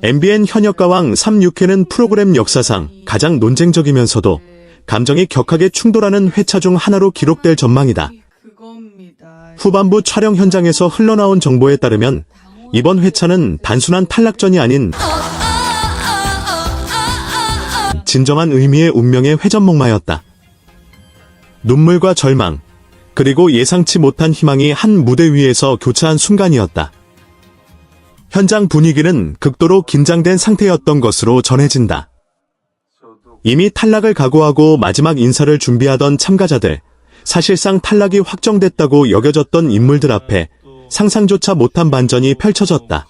MBN 현역가왕 3, 6회는 프로그램 역사상 가장 논쟁적이면서도 감정이 격하게 충돌하는 회차 중 하나로 기록될 전망이다. 후반부 촬영 현장에서 흘러나온 정보에 따르면 이번 회차는 단순한 탈락전이 아닌 진정한 의미의 운명의 회전목마였다. 눈물과 절망, 그리고 예상치 못한 희망이 한 무대 위에서 교차한 순간이었다. 현장 분위기는 극도로 긴장된 상태였던 것으로 전해진다. 이미 탈락을 각오하고 마지막 인사를 준비하던 참가자들, 사실상 탈락이 확정됐다고 여겨졌던 인물들 앞에 상상조차 못한 반전이 펼쳐졌다.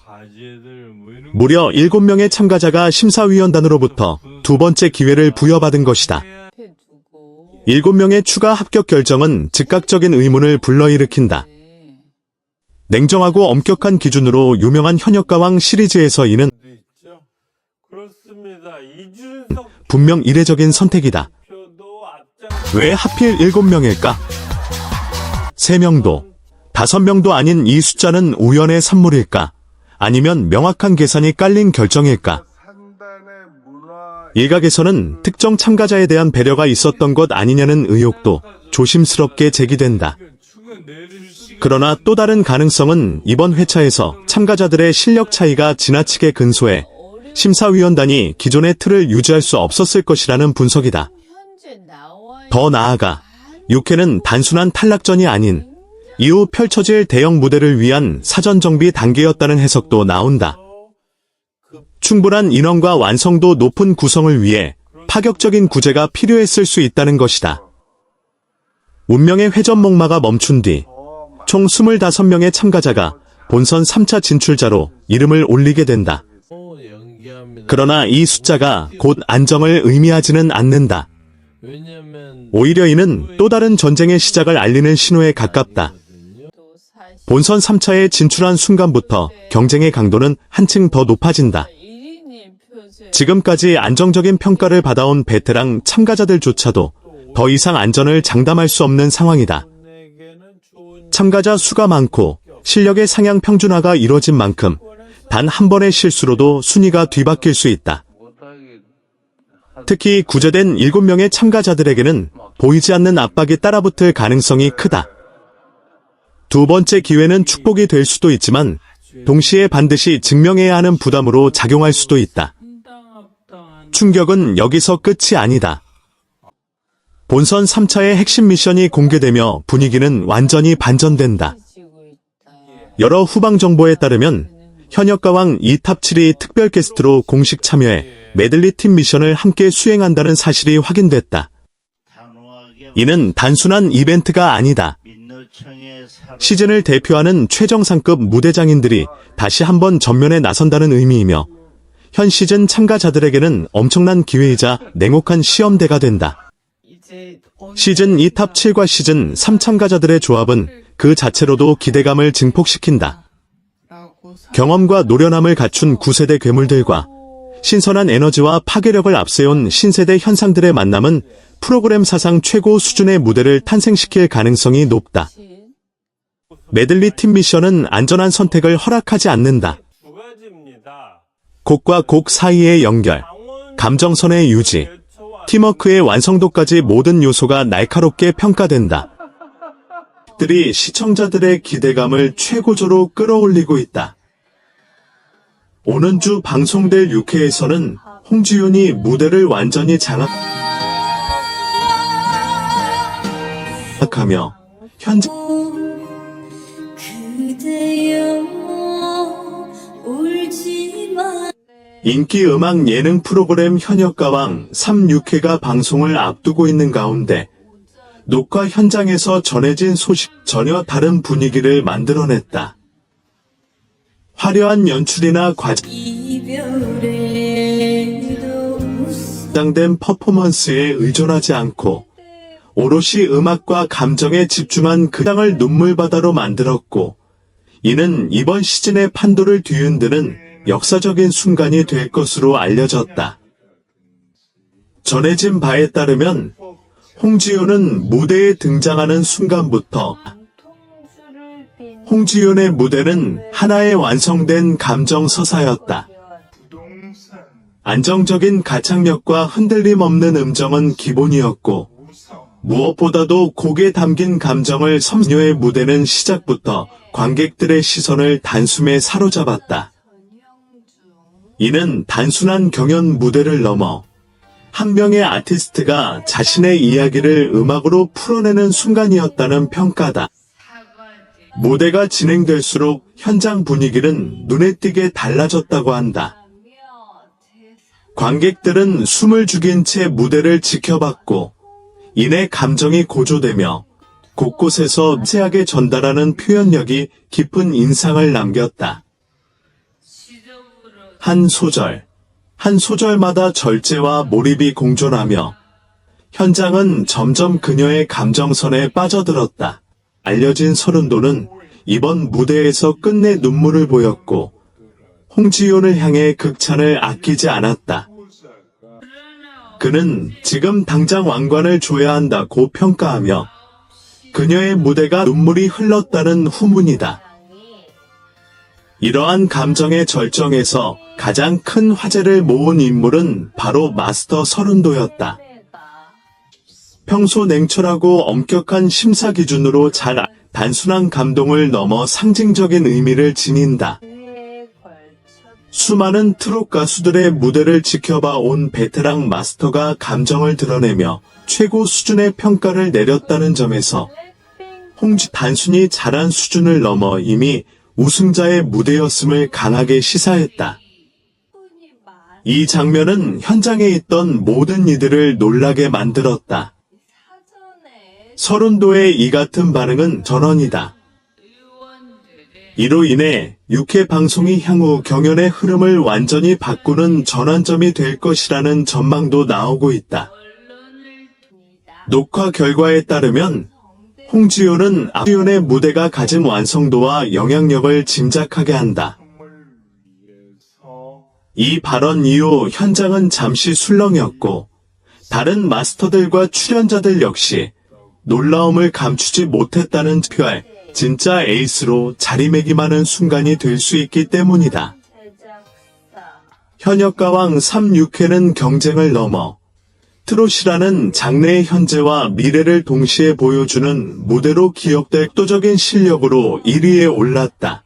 무려 7명의 참가자가 심사위원단으로부터 두 번째 기회를 부여받은 것이다. 7명의 추가 합격 결정은 즉각적인 의문을 불러일으킨다. 냉정하고 엄격한 기준으로 유명한 현역가왕 시리즈에서 이는 분명 이례적인 선택이다. 왜 하필 7명일까? 3명도, 5명도 아닌 이 숫자는 우연의 산물일까? 아니면 명확한 계산이 깔린 결정일까? 일각에서는 특정 참가자에 대한 배려가 있었던 것 아니냐는 의혹도 조심스럽게 제기된다. 그러나 또 다른 가능성은 이번 회차에서 참가자들의 실력 차이가 지나치게 근소해 심사위원단이 기존의 틀을 유지할 수 없었을 것이라는 분석이다. 더 나아가 6회는 단순한 탈락전이 아닌 이후 펼쳐질 대형 무대를 위한 사전 정비 단계였다는 해석도 나온다. 충분한 인원과 완성도 높은 구성을 위해 파격적인 구제가 필요했을 수 있다는 것이다. 운명의 회전목마가 멈춘 뒤 총 25명의 참가자가 본선 3차 진출자로 이름을 올리게 된다. 그러나 이 숫자가 곧 안정을 의미하지는 않는다. 오히려 이는 또 다른 전쟁의 시작을 알리는 신호에 가깝다. 본선 3차에 진출한 순간부터 경쟁의 강도는 한층 더 높아진다. 지금까지 안정적인 평가를 받아온 베테랑 참가자들조차도 더 이상 안전을 장담할 수 없는 상황이다. 참가자 수가 많고 실력의 상향 평준화가 이뤄진 만큼 단 한 번의 실수로도 순위가 뒤바뀔 수 있다. 특히 구제된 7명의 참가자들에게는 보이지 않는 압박이 따라붙을 가능성이 크다. 두 번째 기회는 축복이 될 수도 있지만 동시에 반드시 증명해야 하는 부담으로 작용할 수도 있다. 충격은 여기서 끝이 아니다. 본선 3차의 핵심 미션이 공개되며 분위기는 완전히 반전된다. 여러 후방 정보에 따르면 현역가왕 2탑7이 특별 게스트로 공식 참여해 메들리 팀 미션을 함께 수행한다는 사실이 확인됐다. 이는 단순한 이벤트가 아니다. 시즌을 대표하는 최정상급 무대장인들이 다시 한번 전면에 나선다는 의미이며 현 시즌 참가자들에게는 엄청난 기회이자 냉혹한 시험대가 된다. 시즌 2탑7과 시즌 3 참가자들의 조합은 그 자체로도 기대감을 증폭시킨다. 경험과 노련함을 갖춘 9세대 괴물들과 신선한 에너지와 파괴력을 앞세운 신세대 현상들의 만남은 프로그램 사상 최고 수준의 무대를 탄생시킬 가능성이 높다. 메들리 팀 미션은 안전한 선택을 허락하지 않는다. 곡과 곡 사이의 연결, 감정선의 유지, 팀워크의 완성도까지 모든 요소가 날카롭게 평가된다. 들이 시청자들의 기대감을 최고조로 끌어올리고 있다. 오는 주 방송될 6회에서는 홍지윤이 무대를 완전히 장악하며 현재 인기 음악 예능 프로그램 현역가왕 3, 6회가 방송을 앞두고 있는 가운데 녹화 현장에서 전해진 소식 전혀 다른 분위기를 만들어냈다. 화려한 연출이나 과장된 퍼포먼스에 의존하지 않고 오롯이 음악과 감정에 집중한 그 장을 눈물바다로 만들었고, 이는 이번 시즌의 판도를 뒤흔드는 역사적인 순간이 될 것으로 알려졌다. 전해진 바에 따르면 홍지윤은 무대에 등장하는 순간부터 홍지윤의 무대는 하나의 완성된 감정 서사였다. 안정적인 가창력과 흔들림 없는 음정은 기본이었고, 무엇보다도 곡에 담긴 감정을 섬유의 무대는 시작부터 관객들의 시선을 단숨에 사로잡았다. 이는 단순한 경연 무대를 넘어 한 명의 아티스트가 자신의 이야기를 음악으로 풀어내는 순간이었다는 평가다. 무대가 진행될수록 현장 분위기는 눈에 띄게 달라졌다고 한다. 관객들은 숨을 죽인 채 무대를 지켜봤고, 이내 감정이 고조되며 곳곳에서 미세하게 전달하는 표현력이 깊은 인상을 남겼다. 한 소절, 한 소절마다 절제와 몰입이 공존하며 현장은 점점 그녀의 감정선에 빠져들었다. 알려진 서른도는 이번 무대에서 끝내 눈물을 보였고 홍지윤을 향해 극찬을 아끼지 않았다. 그는 지금 당장 왕관을 줘야 한다고 평가하며 그녀의 무대가 눈물이 흘렀다는 후문이다. 이러한 감정의 절정에서 가장 큰 화제를 모은 인물은 바로 마스터 서른도였다. 평소 냉철하고 엄격한 심사 기준으로 단순한 감동을 넘어 상징적인 의미를 지닌다. 수많은 트롯 가수들의 무대를 지켜봐 온 베테랑 마스터가 감정을 드러내며 최고 수준의 평가를 내렸다는 점에서 단순히 잘한 수준을 넘어 이미 우승자의 무대였음을 강하게 시사했다. 이 장면은 현장에 있던 모든 이들을 놀라게 만들었다. 서른도의 이 같은 반응은 전원이다. 이로 인해 6회 방송이 향후 경연의 흐름을 완전히 바꾸는 전환점이 될 것이라는 전망도 나오고 있다. 녹화 결과에 따르면 홍지윤은 앞지윤의 무대가 가진 완성도와 영향력을 짐작하게 한다. 이 발언 이후 현장은 잠시 술렁였고 다른 마스터들과 출연자들 역시 놀라움을 감추지 못했다는 표할 진짜 에이스로 자리매김하는 순간이 될 수 있기 때문이다. 현역가왕 3, 6회는 경쟁을 넘어 트롯이라는 장르의 현재와 미래를 동시에 보여주는 무대로 기억될 압도적인 실력으로 1위에 올랐다.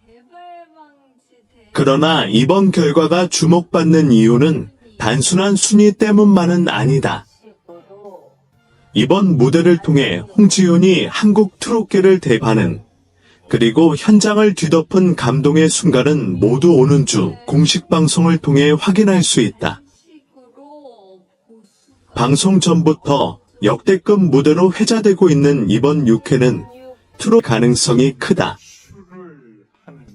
그러나 이번 결과가 주목받는 이유는 단순한 순위 때문만은 아니다. 이번 무대를 통해 홍지윤이 한국 트롯계를 대파는 그리고 현장을 뒤덮은 감동의 순간은 모두 오는 주 공식 방송을 통해 확인할 수 있다. 방송 전부터 역대급 무대로 회자되고 있는 이번 6회는 트롯 가능성이 크다.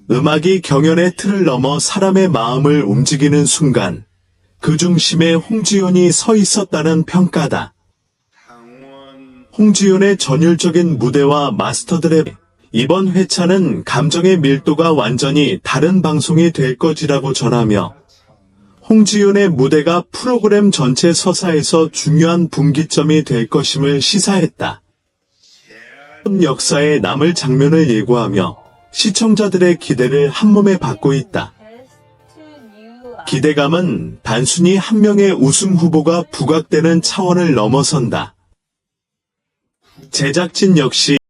음악이 경연의 틀을 넘어 사람의 마음을 움직이는 순간 그 중심에 홍지윤이 서 있었다는 평가다. 홍지윤의 전율적인 무대와 마스터들의 이번 회차는 감정의 밀도가 완전히 다른 방송이 될 것이라고 전하며 홍지윤의 무대가 프로그램 전체 서사에서 중요한 분기점이 될 것임을 시사했다. 역사에 남을 장면을 예고하며 시청자들의 기대를 한몸에 받고 있다. 기대감은 단순히 한 명의 우승 후보가 부각되는 차원을 넘어선다. 제작진 역시